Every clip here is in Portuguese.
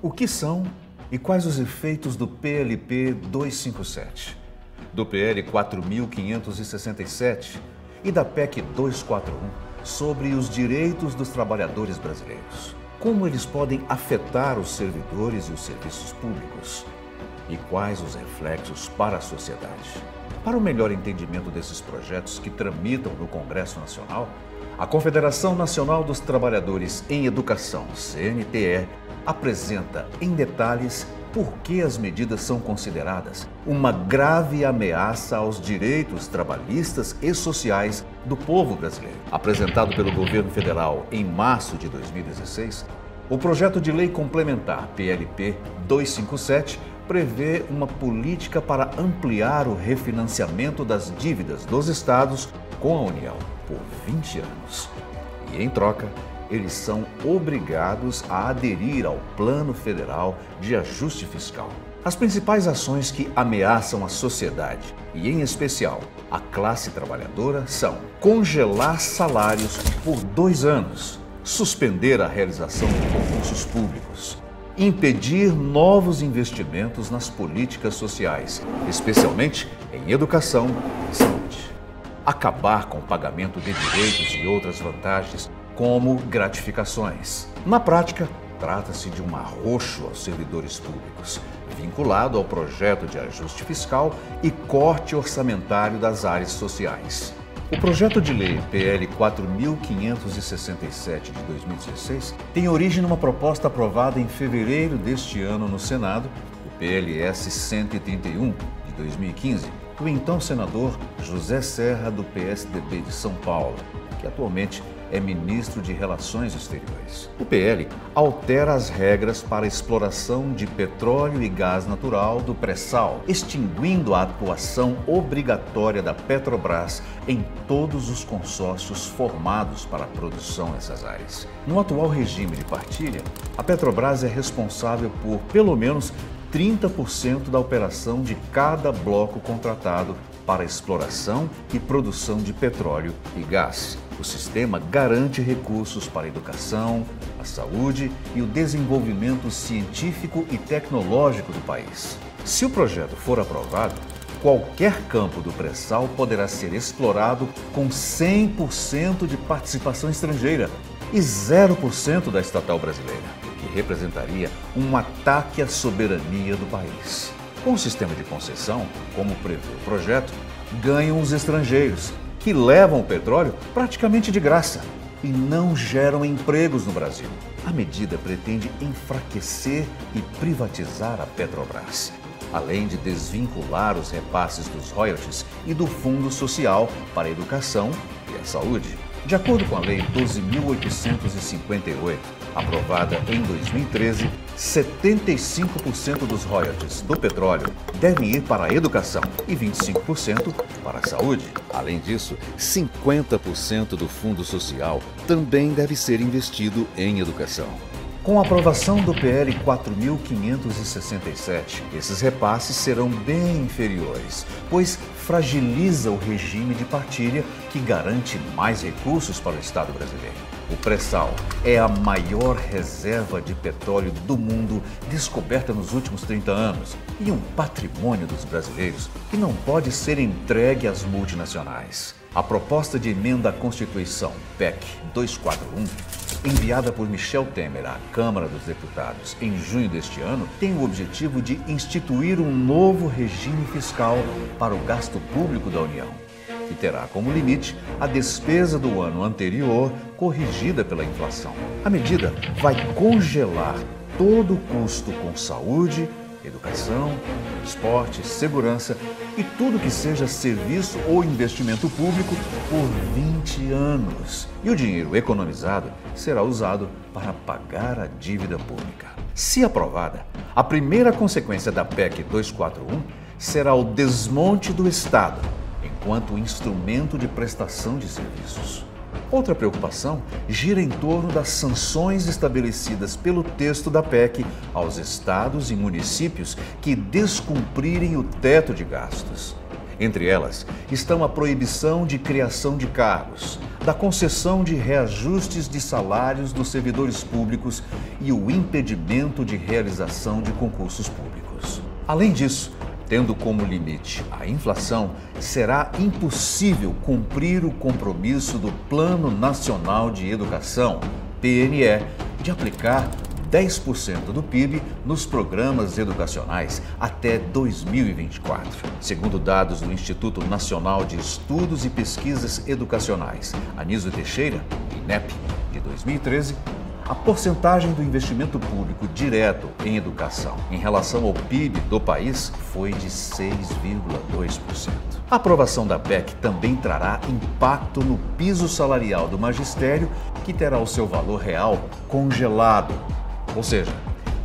O que são e quais os efeitos do PLP 257, do PL 4.567 e da PEC 241 sobre os direitos dos trabalhadores brasileiros? Como eles podem afetar os servidores e os serviços públicos? E quais os reflexos para a sociedade? Para o melhor entendimento desses projetos que tramitam no Congresso Nacional, a Confederação Nacional dos Trabalhadores em Educação, CNTE, apresenta em detalhes por que as medidas são consideradas uma grave ameaça aos direitos trabalhistas e sociais do povo brasileiro. Apresentado pelo governo federal em março de 2016, o projeto de lei complementar PLP 257 prevê uma política para ampliar o refinanciamento das dívidas dos estados com a União por 20 anos. E, em troca, eles são obrigados a aderir ao Plano Federal de Ajuste Fiscal. As principais ações que ameaçam a sociedade, e em especial a classe trabalhadora, são congelar salários por 2 anos, suspender a realização de concursos públicos, impedir novos investimentos nas políticas sociais, especialmente em educação e saúde, acabar com o pagamento de direitos e outras vantagens, como gratificações. Na prática, trata-se de um arroxo aos servidores públicos, vinculado ao projeto de ajuste fiscal e corte orçamentário das áreas sociais. O projeto de lei PL 4.567 de 2016 tem origem numa proposta aprovada em fevereiro deste ano no Senado, o PLS 131 de 2015, do então senador José Serra, do PSDB de São Paulo, que atualmente é ministro de Relações Exteriores. O PL altera as regras para a exploração de petróleo e gás natural do pré-sal, extinguindo a atuação obrigatória da Petrobras em todos os consórcios formados para a produção nessas áreas. No atual regime de partilha, a Petrobras é responsável por pelo menos 30% da operação de cada bloco contratado para exploração e produção de petróleo e gás. O sistema garante recursos para a educação, a saúde e o desenvolvimento científico e tecnológico do país. Se o projeto for aprovado, qualquer campo do pré-sal poderá ser explorado com 100% de participação estrangeira e 0% da estatal brasileira, que representaria um ataque à soberania do país. Com o sistema de concessão, como prevê o projeto, ganham os estrangeiros, que levam o petróleo praticamente de graça e não geram empregos no Brasil. A medida pretende enfraquecer e privatizar a Petrobras, além de desvincular os repasses dos royalties e do Fundo Social para a Educação e a Saúde. De acordo com a Lei 12.858, aprovada em 2013, 75% dos royalties do petróleo devem ir para a educação e 25% para a saúde. Além disso, 50% do Fundo Social também deve ser investido em educação. Com a aprovação do PL 4.567, esses repasses serão bem inferiores, pois fragiliza o regime de partilha que garante mais recursos para o Estado brasileiro. O pré-sal é a maior reserva de petróleo do mundo descoberta nos últimos 30 anos e um patrimônio dos brasileiros que não pode ser entregue às multinacionais. A proposta de emenda à Constituição, PEC 241, enviada por Michel Temer à Câmara dos Deputados em junho deste ano, tem o objetivo de instituir um novo regime fiscal para o gasto público da União, que terá como limite a despesa do ano anterior corrigida pela inflação. A medida vai congelar todo o custo com saúde, educação, esporte, segurança e tudo que seja serviço ou investimento público por 20 anos. E o dinheiro economizado será usado para pagar a dívida pública. Se aprovada, a primeira consequência da PEC 241 será o desmonte do Estado enquanto instrumento de prestação de serviços. Outra preocupação gira em torno das sanções estabelecidas pelo texto da PEC aos estados e municípios que descumprirem o teto de gastos. Entre elas estão a proibição de criação de cargos, da concessão de reajustes de salários dos servidores públicos e o impedimento de realização de concursos públicos. Além disso, tendo como limite a inflação, será impossível cumprir o compromisso do Plano Nacional de Educação, PNE, de aplicar 10% do PIB nos programas educacionais até 2024. Segundo dados do Instituto Nacional de Estudos e Pesquisas Educacionais, Anísio Teixeira, INEP, de 2013, a porcentagem do investimento público direto em educação em relação ao PIB do país foi de 6,2%. A aprovação da PEC também trará impacto no piso salarial do magistério, que terá o seu valor real congelado. Ou seja,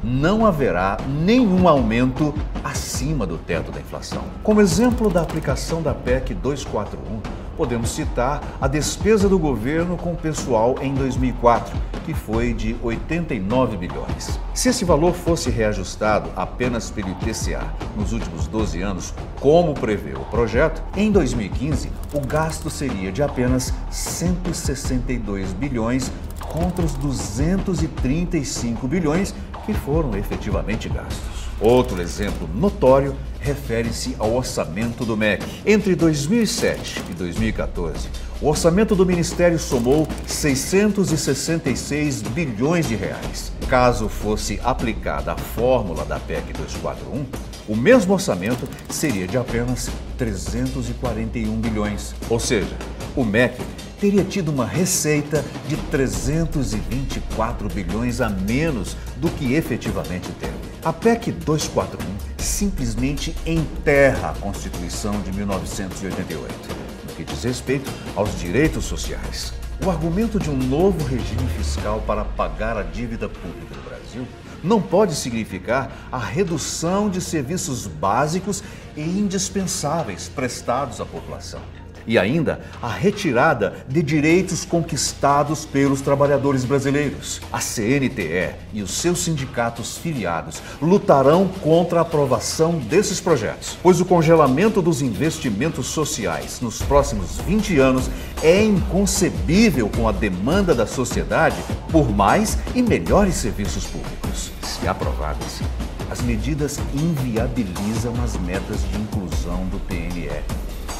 não haverá nenhum aumento acima do teto da inflação. Como exemplo da aplicação da PEC 241, podemos citar a despesa do governo com o pessoal em 2004, que foi de 89 bilhões. Se esse valor fosse reajustado apenas pelo IPCA nos últimos 12 anos, como prevê o projeto, em 2015 o gasto seria de apenas 162 bilhões contra os 235 bilhões que foram efetivamente gastos. Outro exemplo notório refere-se ao orçamento do MEC. Entre 2007 e 2014, o orçamento do Ministério somou 666 bilhões de reais. Caso fosse aplicada a fórmula da PEC 241, o mesmo orçamento seria de apenas 341 bilhões. Ou seja, o MEC teria tido uma receita de 324 bilhões a menos do que efetivamente teve. A PEC 241 simplesmente enterra a Constituição de 1988, no que diz respeito aos direitos sociais. O argumento de um novo regime fiscal para pagar a dívida pública do Brasil não pode significar a redução de serviços básicos e indispensáveis prestados à população. E ainda a retirada de direitos conquistados pelos trabalhadores brasileiros. A CNTE e os seus sindicatos filiados lutarão contra a aprovação desses projetos, pois o congelamento dos investimentos sociais nos próximos 20 anos é inconcebível com a demanda da sociedade por mais e melhores serviços públicos. Se aprovadas, as medidas inviabilizam as metas de inclusão do PNE,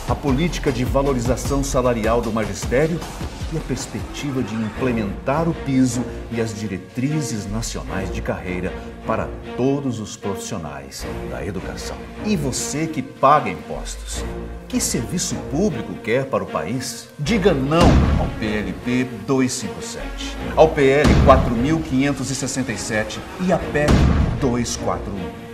a política de valorização salarial do magistério e a perspectiva de implementar o piso e as diretrizes nacionais de carreira para todos os profissionais da educação. E você que paga impostos, que serviço público quer para o país? Diga não ao PLP 257, ao PL 4567 e à PEC 241.